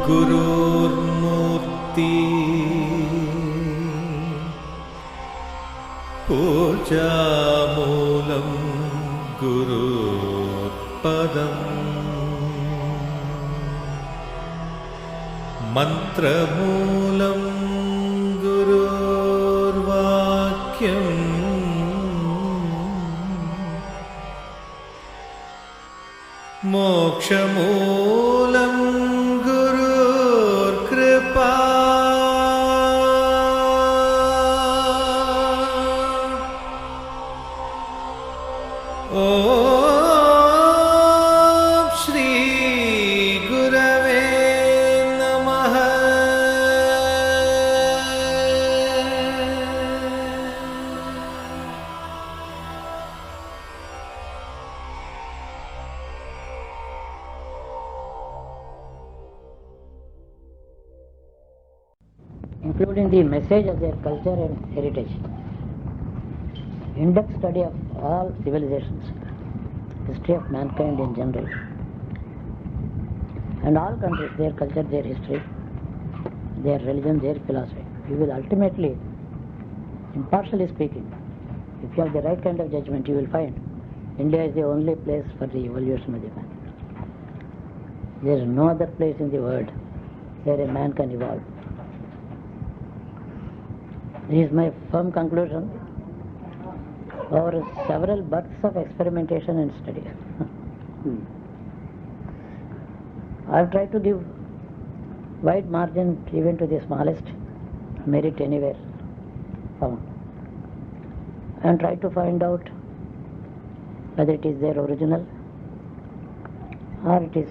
गुरुर्मूर्ति पूजामूलं गुरुपदम् मन्त्रमूलं गुरुर्वाक्यम् मोक्षमूलं गुरुर्कृपा ॐ श्री गुरवे नमः। Including the message of their culture and heritage. In-depth study of all civilizations, history of mankind in general, and all countries, their culture, their history, their religion, their philosophy. You will ultimately, impartially speaking, if you have the right kind of judgment, you will find India is the only place for the evolution of the man. There is no other place in the world where a man can evolve. This is my firm conclusion over several births of experimentation and study. I have tried to give wide margin even to the smallest merit anywhere found, and try to find out whether it is their original or it is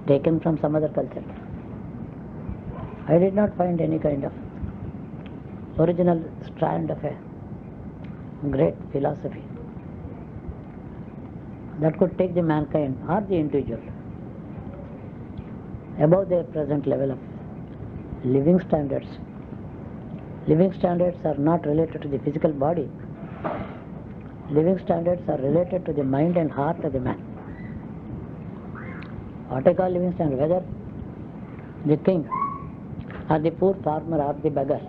taken from some other culture. I did not find any kind of original strand of a great philosophy that could take the mankind or the individual above their present level of living standards. Living standards are not related to the physical body. Living standards are related to the mind and heart of the man. What I call living standard, whether the king or the poor farmer or the beggar,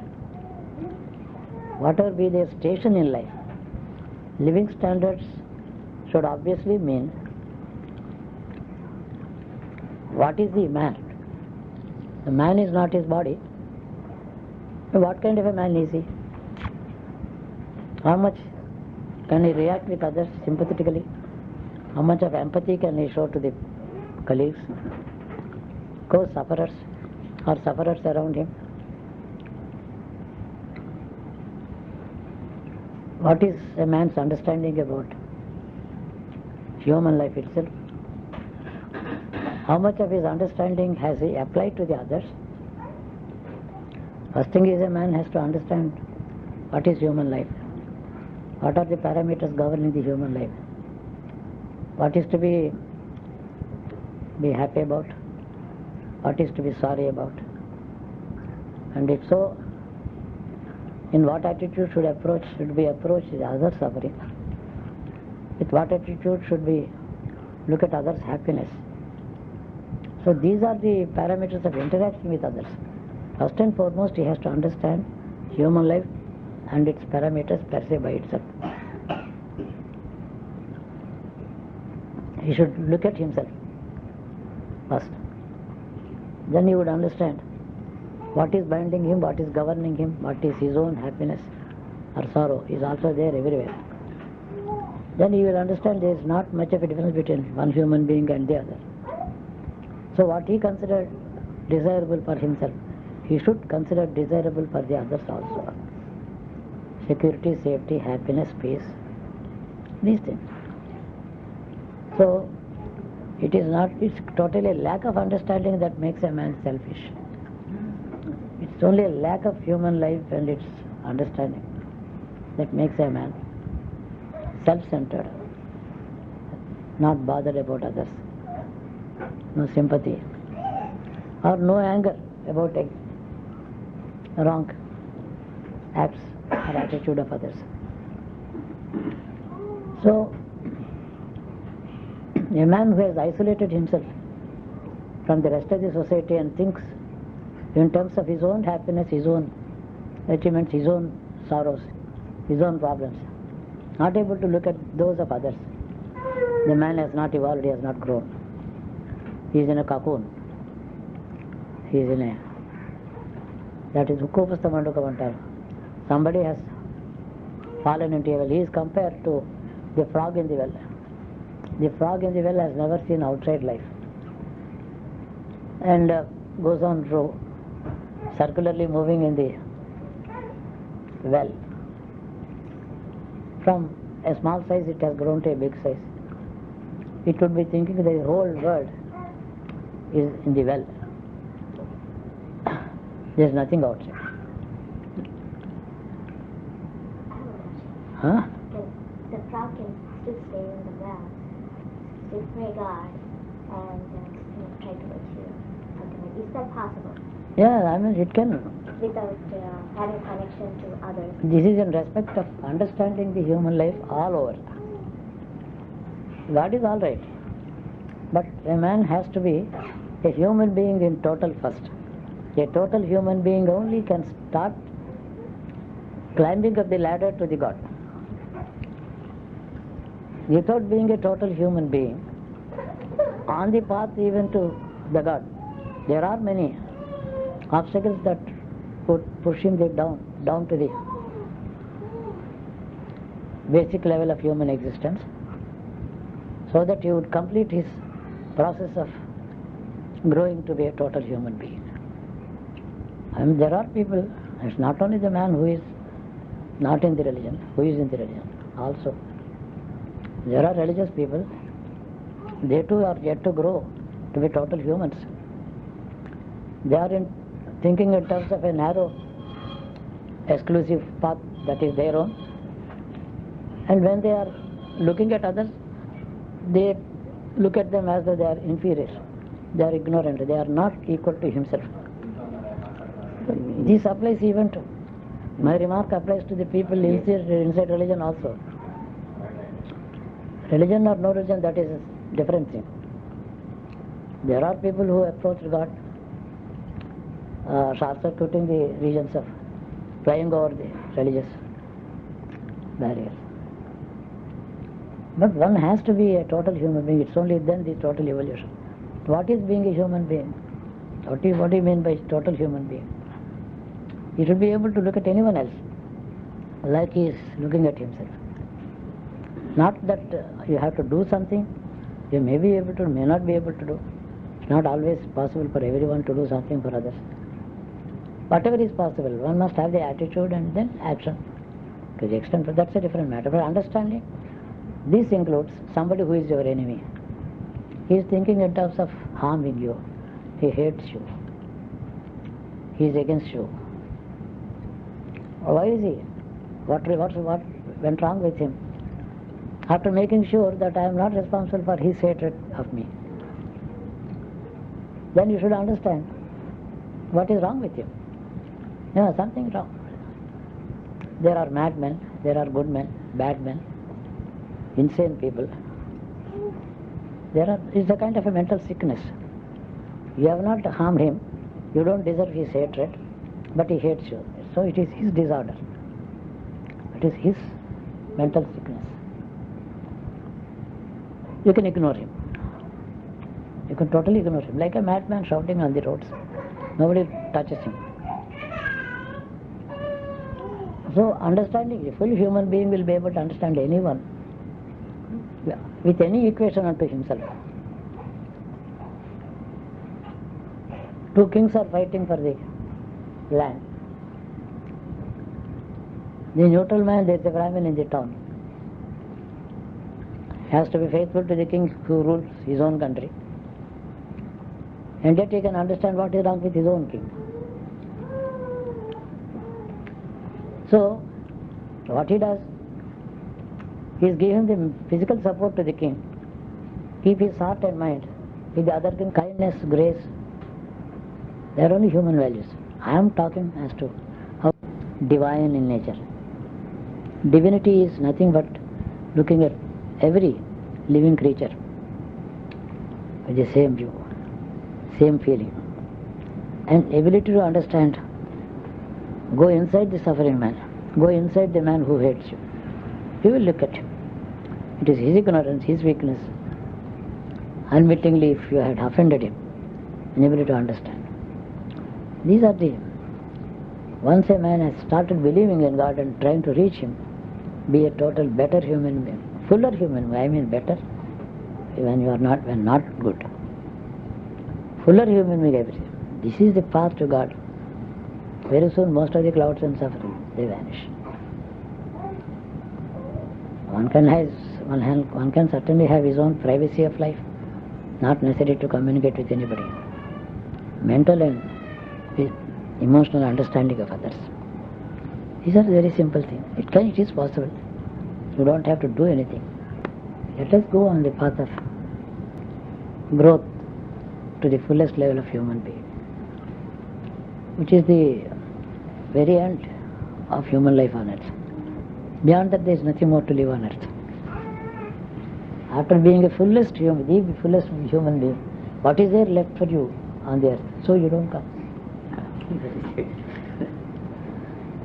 whatever be their station in life, living standards should obviously mean what is the man. The man is not his body. What kind of a man is he? How much can he react with others sympathetically? How much of empathy can he show to the colleagues, co-sufferers or sufferers around him? What is a man's understanding about human life itself? How much of his understanding has he applied to the others? First thing is, a man has to understand what is human life. What are the parameters governing the human life? What is to be happy about? What is to be sorry about? And if so, in what attitude should we approach the other suffering? With what attitude should we look at others' happiness? So these are the parameters of interaction with others. First and foremost, he has to understand human life and its parameters per se by itself. He should look at himself first. Then he would understand what is binding him, what is governing him, what is his own happiness or sorrow is also there everywhere. Then he will understand there is not much of a difference between one human being and the other. So what he considered desirable for himself, he should consider desirable for the others also. Security, safety, happiness, peace, these things. So it's totally a lack of understanding that makes a man selfish. It's only a lack of human life and its understanding that makes a man self-centered, not bothered about others, no sympathy or no anger about wrong acts or attitude of others. So, a man who has isolated himself from the rest of the society and thinks in terms of his own happiness, his own achievements, his own sorrows, his own problems, not able to look at those of others. The man has not evolved, he has not grown. He is in a cocoon. He is in a, that is Ukupasthamandukavantaru. Somebody has fallen into a well. He is compared to the frog in the well. The frog in the well has never seen outside life and goes on circularly moving in the well. From a small size it has grown to a big size. It would be thinking that the whole world is in the well. There is nothing outside. Huh? The frog can still stay in the well, still pray God, and try to achieve ultimately. Is that possible? Yeah, I mean it can. Without having connection to others. This is in respect of understanding the human life all over. God is all right, but a man has to be a human being in total first. A total human being only can start climbing up the ladder to the God. Without being a total human being, on the path even to the God, there are many obstacles that would push him down to the basic level of human existence, so that he would complete his process of growing to be a total human being. And there are people, it's not only the man who is not in the religion, who is in the religion also. There are religious people, they too are yet to grow to be total humans. They are thinking in terms of a narrow, exclusive path that is their own. And when they are looking at others, they look at them as though they are inferior, they are ignorant, they are not equal to himself. This applies even to, my remark applies to the people inside religion also. Religion or no religion, that is a different thing. There are people who approach God short-circuiting the regions of flying over the religious barriers. But one has to be a total human being. It's only then the total evolution. What is being a human being? What do you mean by total human being? He should be able to look at anyone else like he is looking at himself. Not that you have to do something, you may be able to, may not be able to do. It's not always possible for everyone to do something for others. Whatever is possible, one must have the attitude and then action. To the extent, but that's a different matter. But understanding, this includes somebody who is your enemy. He is thinking in terms of harming you. He hates you. He is against you. Why is he? What went wrong with him? After making sure that I am not responsible for his hatred of me, then you should understand what is wrong with him. Yeah, something wrong. There are madmen, there are good men, bad men, insane people. It's a kind of a mental sickness. You have not harmed him, you don't deserve his hatred, but he hates you. So it is his disorder. It is his mental sickness. You can ignore him. You can totally ignore him. Like a madman shouting on the roads. Nobody touches him. So understanding, a full human being will be able to understand anyone with any equation unto himself. Two kings are fighting for the land. The neutral man, there is a Brahmin in the town. He has to be faithful to the king who rules his own country. And yet he can understand what is wrong with his own king. So, what he does, he is giving the physical support to the king. Keep his heart and mind with the other king, kindness, grace. They are only human values. I am talking as to how divine in nature. Divinity is nothing but looking at every living creature with the same view, same feeling. And ability to understand. Go inside the suffering man. Go inside the man who hates you. You will look at him. It is his ignorance, his weakness. Unwittingly, if you had offended him, unable to understand. These are the... Once a man has started believing in God and trying to reach him, be a total better human being, fuller human being, I mean better, when you are not, when not good. Fuller human being, everything. This is the path to God. Very soon most of the clouds and suffering, they vanish. One can certainly have his own privacy of life, not necessary to communicate with anybody. Mental and emotional understanding of others. These are very simple things. It is possible. You don't have to do anything. Let us go on the path of growth to the fullest level of human being, which is the very end of human life on earth. Beyond that, there is nothing more to live on earth. After being the fullest human being, what is there left for you on the earth? So you don't come.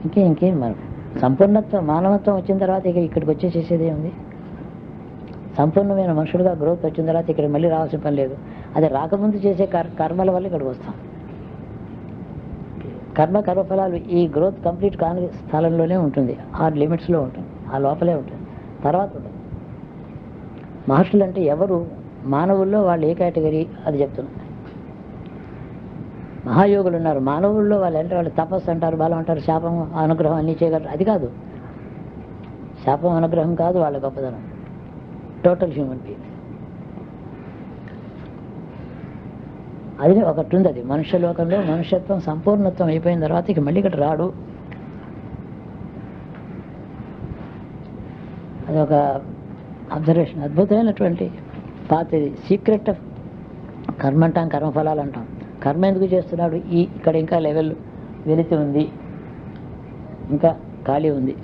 ఇంకేం మనం సంపూర్ణత్వం మానవత్వం వచ్చిన తర్వాత ఇక్కడికి వచ్చే చేసేది ఉంది. సంపూర్ణమైన మనుషులుగా గ్రోత్ వచ్చిన తర్వాత ఇక్కడ మళ్ళీ రావాల్సిన పని లేదు. అది రాకముందు చేసే కర్మల వల్ల ఇక్కడికి వస్తాం. కర్మఫలాలు ఈ గ్రోత్ కంప్లీట్ కాని స్థలంలోనే ఉంటుంది, ఆ లిమిట్స్లో ఉంటుంది, ఆ లోపలే ఉంటుంది, తర్వాత ఉంటుంది. మహర్షులు అంటే ఎవరు? మానవుల్లో వాళ్ళు ఏ కేటగిరీ అది చెప్తున్నారు. మహాయోగులు ఉన్నారు, మానవుల్లో వాళ్ళు అంటే వాళ్ళు తపస్సు అంటారు, బలం అంటారు, శాపం అనుగ్రహం అన్నీ చేయగలరు. అది కాదు, శాపం అనుగ్రహం కాదు వాళ్ళ గొప్పదనం. టోటల్ హ్యూమన్ బీయింగ్ అది ఒకటి ఉంది. అది మనుష్య లోకంలో మనుష్యత్వం సంపూర్ణత్వం అయిపోయిన తర్వాత ఇక మళ్ళీ ఇక్కడ రాడు. అదొక అబ్జర్వేషన్, అద్భుతమైనటువంటి పాత. ఇది సీక్రెట్ ఆఫ్ కర్మ అంటాం, కర్మఫలాలు అంటాం. కర్మ ఎందుకు చేస్తున్నాడు? ఇక్కడ ఇంకా లెవెల్ వెలితి ఉంది, ఇంకా ఖాళీ ఉంది.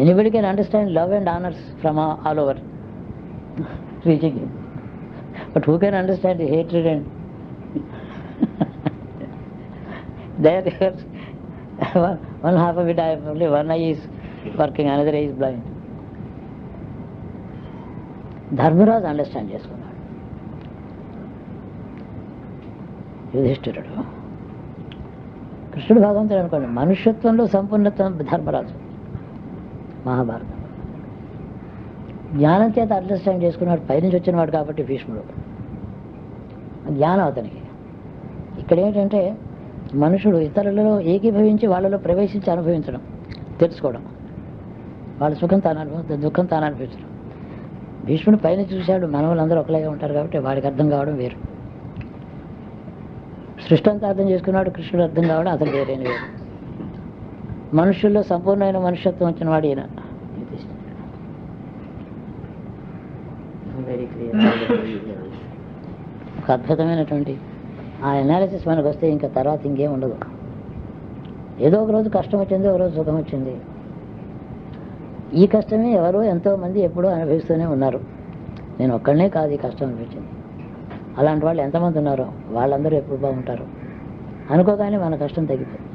Anybody can understand love and honours from all over reaching him. But who can understand the hatred and there one half of it, only one eye is working, another eye is blind. Dharmaraju understand చేసుకున్నాడు. యుధిష్ఠిరుడు, కృష్ణుడు భగవంతుడు అనుకోండి. మనుష్యత్వంలో సంపూర్ణత్వం ధర్మరాజు. మహాభారతం జ్ఞానం చేత understand చేసుకున్నాడు. పైనుంచి వచ్చినవాడు కాబట్టి భీష్ముడు. జ్ఞానం అతనికి. ఇక్కడ ఏంటంటే మనుషుడు ఇతరులలో ఏకీభవించి వాళ్ళలో ప్రవేశించి అనుభవించడం, తెలుసుకోవడం, వాళ్ళ సుఖం తాను అనుభవించడం, దుఃఖం తాను అనిపించడం. భీష్ముడు పైన చూశాడు, మనవులందరూ ఒకలాగే ఉంటారు కాబట్టి వాడికి అర్థం కావడం వేరు. సృష్టి అంతా అర్థం చేసుకున్నాడు, కృష్ణుడు అర్థం కావడం అతను వేరేని వేరు. మనుషుల్లో సంపూర్ణమైన మనుష్యత్వం వచ్చిన వాడు ఈయన. ఒక అద్భుతమైనటువంటి ఆ అనాలిసిస్ మనకు వస్తే ఇంకా తర్వాత ఇంకేం ఉండదు. ఏదో ఒక రోజు కష్టం వచ్చింది, ఒక రోజు సుఖం వచ్చింది. ఈ కష్టమే ఎవరో ఎంతోమంది ఎప్పుడూ అనుభవిస్తూనే ఉన్నారు. నేను ఒక్కడనే కాదు ఈ కష్టం అనిపించింది. అలాంటి వాళ్ళు ఎంతమంది ఉన్నారో వాళ్ళందరూ ఎప్పుడు బాగుంటారు అనుకోగానే మన కష్టం తగ్గిపోతుంది.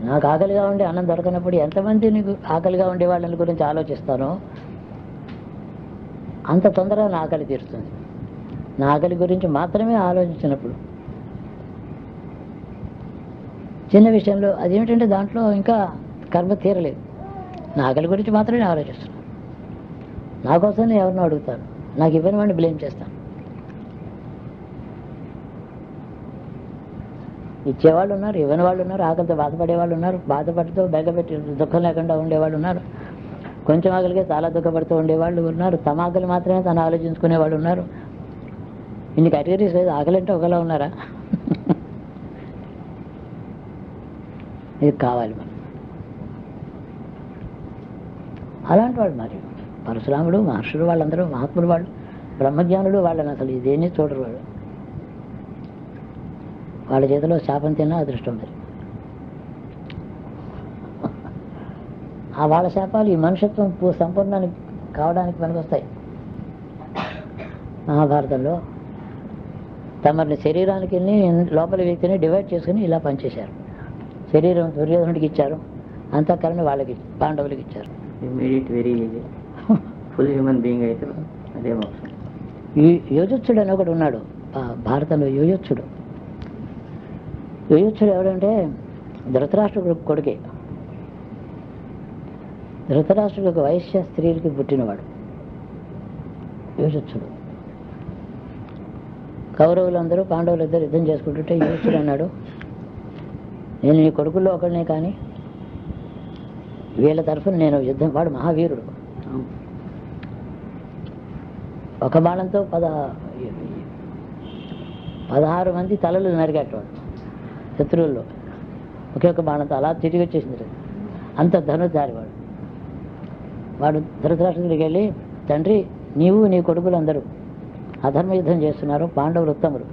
నాకు ఆకలిగా ఉండి అన్నం దొరకనప్పుడు ఎంతమంది నీకు ఆకలిగా ఉండే వాళ్ళని గురించి ఆలోచిస్తానో అంత తొందరగా నా ఆకలి తీరుతుంది. నా ఆకలి గురించి మాత్రమే ఆలోచించినప్పుడు చిన్న విషయంలో అదేమిటంటే దాంట్లో ఇంకా కర్మ తీరలేదు. నా ఆకలి గురించి మాత్రమే ఆలోచిస్తున్నాను. నా కోసం నేను ఎవరినో అడుగుతాను, నాకు ఇవ్వని వాడిని బ్లేమ్ చేస్తాను. ఇచ్చేవాళ్ళు ఉన్నారు, ఇవ్వని వాళ్ళు ఉన్నారు, ఆకలితో బాధపడేవాళ్ళు ఉన్నారు, బాధపడుతూ బెగ్గపెట్టి దుఃఖం లేకుండా ఉండేవాళ్ళు ఉన్నారు, కొంచెం ఆకలిగా చాలా దుఃఖపడుతూ ఉండేవాళ్ళు ఉన్నారు, తమ ఆకలి మాత్రమే తను ఆలోచించుకునే వాళ్ళు ఉన్నారు. ఇన్ని కేటగిరీస్ లేదు. ఆకలి అంటే ఒకలా ఉన్నారా? ఇది కావాలి మనం. అలాంటి వాళ్ళు మరి పరశురాముడు, మహర్షులు, వాళ్ళందరూ మహాత్ములు, వాళ్ళు బ్రహ్మజ్ఞానులు, వాళ్ళని అసలు ఇదేమీ చూడరు. వాళ్ళు వాళ్ళ చేతిలో శాపం తిన్నా అదృష్టం మరి. ఆ వాళ్ళ శాపాలు ఈ మనుషత్వం సంపూర్ణానికి కావడానికి పనికొస్తాయి. మహాభారతంలో తమని శరీరానికి లోపల వ్యక్తిని డివైడ్ చేసుకుని ఇలా పనిచేశారు. శరీరం దుర్యోధనుడికి ఇచ్చారు, అంతఃకరణ వాళ్ళకి పాండవులకి ఇచ్చారు. Made it very easy. Full human being అయితే అదే మోక్షం. యుయుత్సుడు అని ఒకడు ఉన్నాడు భారతంలో. యుయుత్సుడు ఎవడంటే ధృతరాష్ట్రుడు కొడుకే. ధృతరాష్ట్రుడు ఒక వైశ్య స్త్రీలకి పుట్టినవాడు యుయుత్సుడు. కౌరవులందరూ పాండవులిద్దరు యుద్ధం చేసుకుంటుంటే యుయుత్సుడు అన్నాడు, నేను నీ కొడుకుల్లో ఒకడినే, కానీ వీళ్ళ తరఫున నేను యుద్ధం. వాడు మహావీరుడు. ఒక బాణంతో 16 మంది తలలు నరికేటవాడు శత్రువుల్లో. ఒకే ఒక బాణంతో అలా తిరిగి వచ్చేసింది. అంత ధనుర్ధారి వాడు ధృతరాష్ట్రుడికి వెళ్ళి, తండ్రి నీవు నీ కొడుకులు అందరూ అధర్మ యుద్ధం చేస్తున్నారు, పాండవులు ఉత్తములు,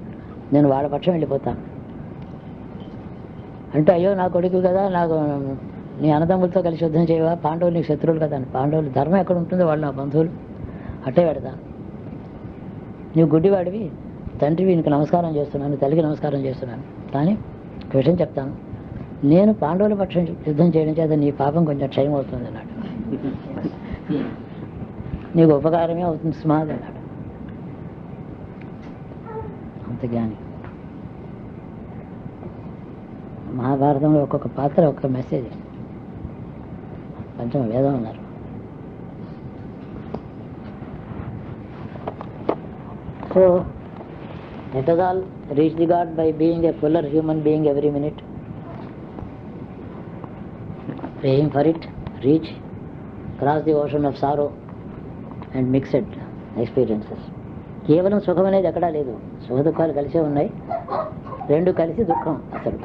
నేను వాళ్ళ పక్షం వెళ్ళిపోతాను అంటే, అయ్యో నా కొడుకు కదా, నాకు నీ అన్నదమ్ములతో కలిసి యుద్ధం చేయవా, పాండవులు నీకు శత్రువులు కదా. పాండవులు ధర్మం ఎక్కడ ఉంటుందో వాళ్ళు నా బంధువులు, అట్టే పెడతాను. నీవు గుడ్డివాడివి, తండ్రివి, నీకు నమస్కారం చేస్తున్నాను, తల్లికి నమస్కారం చేస్తున్నాను, కానీ ఒక విషయం చెప్తాను, నేను పాండవుల పక్షం యుద్ధం చేయడం చేత నీ పాపం కొంచెం క్షయం అవుతుంది అన్నాడు. నీకు ఉపకారమే అవుతుంది స్మాది అన్నాడు. అంత జ్ఞాని. మహాభారతంలో ఒక్కొక్క పాత్ర ఒక్కొక్క మెసేజ్. పంచమ వేదం అన్నారు. So let us all reach the God by being a fuller human being every minute, praying for it, reach, cross the ocean of sorrow and mixed experiences. కేవలం సుఖం అనేది ఎక్కడా లేదు, సుఖ దుఃఖాలు కలిసే ఉన్నాయి, రెండు కలిసి దుఃఖం అసలు.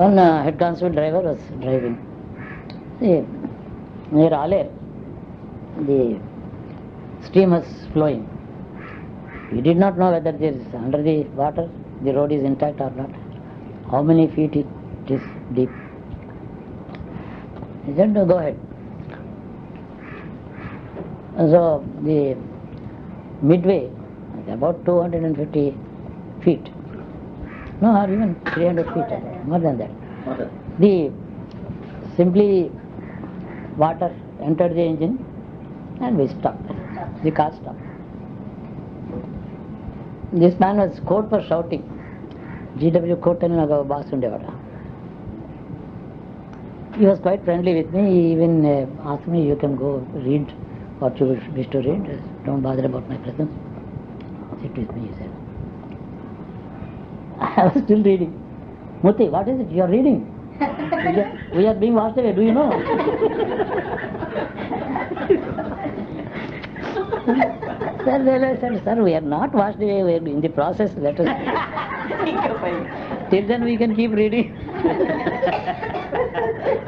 One head constable driver was driving. See, near Aler, the stream was flowing. He did not know whether there is under the water, the road is intact or not, how many feet it is deep. He said, no, go ahead. So the midway, about 250 feet, no, or even 300 feet, more than that. The simply water entered the engine and we stopped. The car stopped. This man was caught for shouting. GW Court and boss undevada. He was quite friendly with me. He even asked me, you can go read what you wish to read. Don't bother about my presence. Sit with me, he said. I was still reading. Muti, what is it you are reading? We are being washed away, do you know? Sir, we are not washed away, we are in the process, let us... Till then we can keep reading.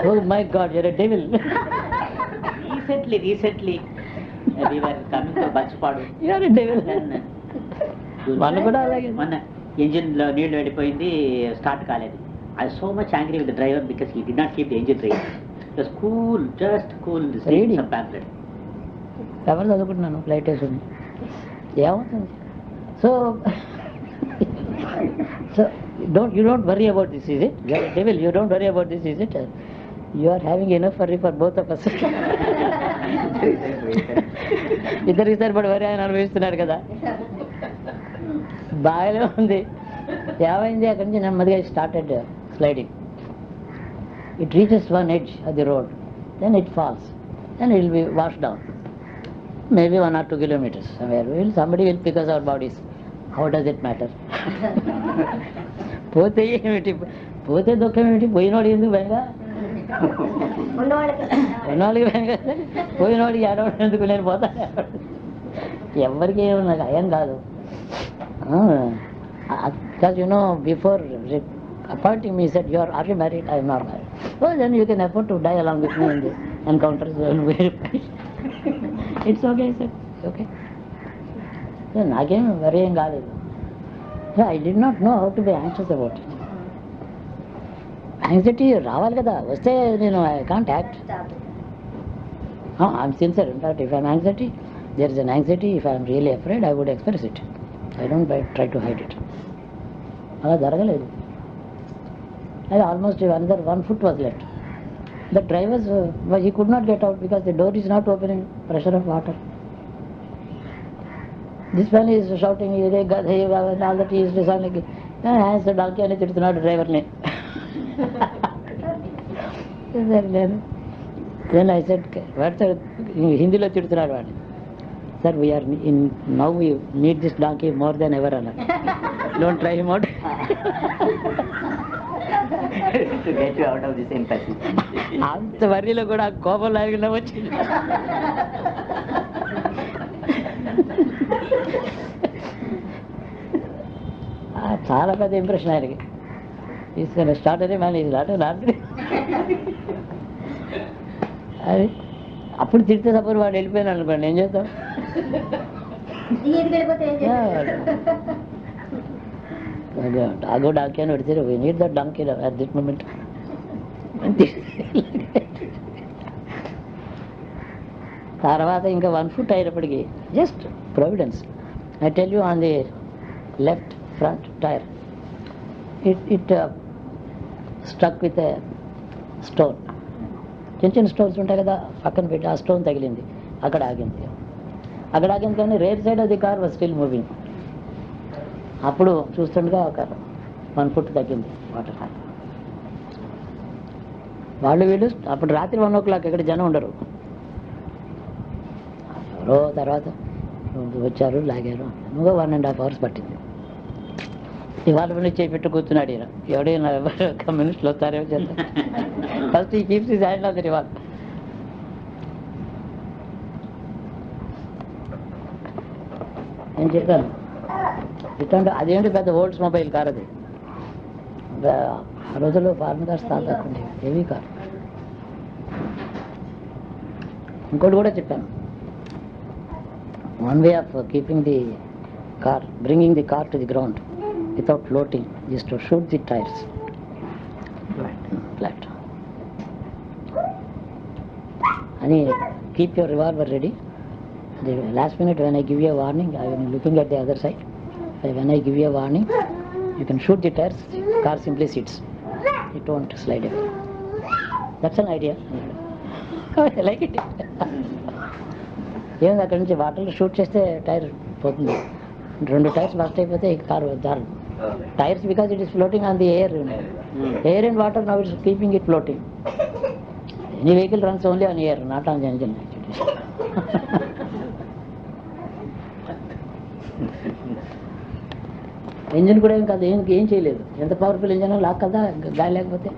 Oh my God, you are a devil. Recently, we were coming to Bachpadu. You are a devil. One కూడా అలాగే. మొన్న engine లో నీళ్లు వెళ్ళిపోయింది, start కాలేదు. I was so much angry with the driver because he did not keep the engine ready. It was cool, just cool, reading some pamphlet. ఎవరు చదువుకుంటున్నాను flight వేసుకుని ఏమవుతుంది. So you don't worry about this, is it? You are a devil, you don't worry about this, is it? You are having enough worry for both of us. ఇద్దరికి సరిపడి వరి ఆయన అనుభవిస్తున్నారు కదా. బాగానే ఉంది. ఏమైంది, అక్కడి నుంచి నెమ్మదిగా started sliding. It reaches one edge of the road, then it falls, then it will be wash down. Maybe 1 or 2 kilometers somewhere. Somebody will pick us our bodies. How does it matter? పోతే ఏమిటి, పోతే దుఃఖం ఏమిటి, పోయినోడు ఎందుకు భయంగా, ఉన్నవాడికి భయంగా, పోయినోడికి ఏడవడం ఎందుకు, నేను పోతా. ఎవరికి ఏమో నాకు అయం కాదు. Because you know, before appointing me, he said, are you married? I am not married. Well, then you can afford to die along with me in the encounters. It's okay, sir. Okay. నాకేం వరి ఏం కాలేదు. So I did not know how to be anxious about it. Anxiety రావాలి కదా, వస్తే నేను I can't act. I'm sincere. In fact if I'm anxiety, there is an anxiety, if I'm really afraid I would express it. I don't try to hide it. అలా జరగలేదు. అది almost another 1 foot was left. The driver, he could not get out because the door is not opening, pressure of water. This man is shouting, all that he is sounding, hands the donkey అని తిడుతున్నాడు డ్రైవర్ని. Then I said, హిందీలో తిడుతున్నాడు వాడిని. Sir, we are in, now we need this donkey more than ever అన్న. Don't try him out. To get you out of this empathy. అంత వర్రీలో కూడా కోపం లాగకుండా వచ్చింది. చాలా పెద్ద ఇంప్రెషన్ ఆయనకి. తీసుకొని స్టార్ట్ అయితే మళ్ళీ రాత్రి అది అప్పుడు తిడితే సపోజ్ వాడు వెళ్ళిపోయినాడు అనుకోండి, ఏం చేద్దాం? డాగో డాంకీ అని పెడితే we need that donkey at this moment. తర్వాత ఇంకా 1 foot అయినప్పటికీ just providence. I tell you, on the left front tyre it struck with a stone. చిన్న చిన్న స్టోన్స్ ఉంటాయి కదా, పక్కన పెట్టి ఆ స్టోన్ తగిలింది, అక్కడ ఆగింది. అక్కడ ఆగింది కానీ rare side of the car was still moving. అప్పుడు చూస్తుండగా ఒక 1 foot తగ్గింది వాటర్. వాళ్ళు వీళ్ళు అప్పుడు రాత్రి 1 o'clock ఎక్కడ జనం ఉండరు. ఎవరో తర్వాత వచ్చారు, లాగారు. ఇంకా 1.5 hours పట్టింది. ఇవాళ నుండి చేపెట్టు కూర్చున్నాడు ఈయన. ఎవడైనా కమ్యూనిస్టులు వస్తారేమో చేద్దాం. ఫస్ట్ ఈ keeps his hand on the revolver. నేను చెప్పాను, ఇట్లాంటి అదేంటి పెద్ద ఓల్డ్స్ మొబైల్ కార్ అది. ఆ రోజుల్లో ఫారెన్ కార్స్ తాకండి, హెవీ కార్. ఇంకోటి కూడా చెప్పాను, one way of keeping the car, bringing the car to the ground without floating is to shoot the tires flat. And keep your revolver ready. The last minute when I give you a warning, I am looking at the other side. When I give you a warning, you can shoot the tires, car simply sits, it won't slide away. That's an idea. I like it. ఏం అక్కడి నుంచి వాటర్లో shoot చేస్తే tyre పోతుంది. 2 tyres bust అయిపోతే ఈ car jar. Tires because it is floating on the air. Air and water, now it's keeping it floating. Any vehicle runs only on air, not on the engine actually. Engine కూడా ఏం కాదు, ఏం చేయలేదు. ఎంత powerful engine lock కదా, గాలి లేకపోతే.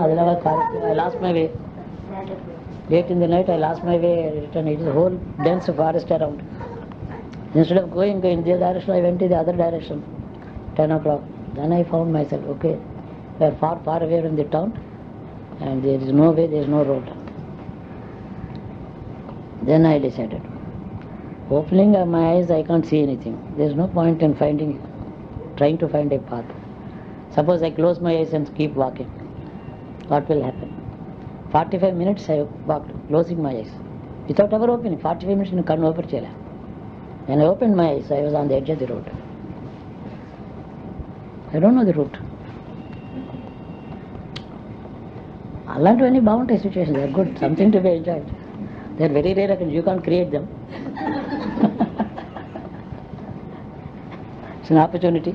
ఆదిలాబాద్ కాదు. I lost my way. Late in the night I lost my way, return. It is a whole dense forest around. Instead of going in this direction, I went in the other direction. 10 o'clock. Then I found myself, okay, we are far away from the town and there is no way, there is no road. Then I decided, opening my eyes I can't see anything. There is no point in trying to find a path. Suppose I close my eyes and keep walking, what will happen? 45 minutes I walked, closing my eyes, without ever opening. 45 minutes in kannu open cheyala. When I opened my eyes, I was on the edge of the road. I don't know the route. అలాంటివన్నీ బాగుంటాయి situation. They are good, something to be enjoyed. They are very rare, you can create them. It's an opportunity.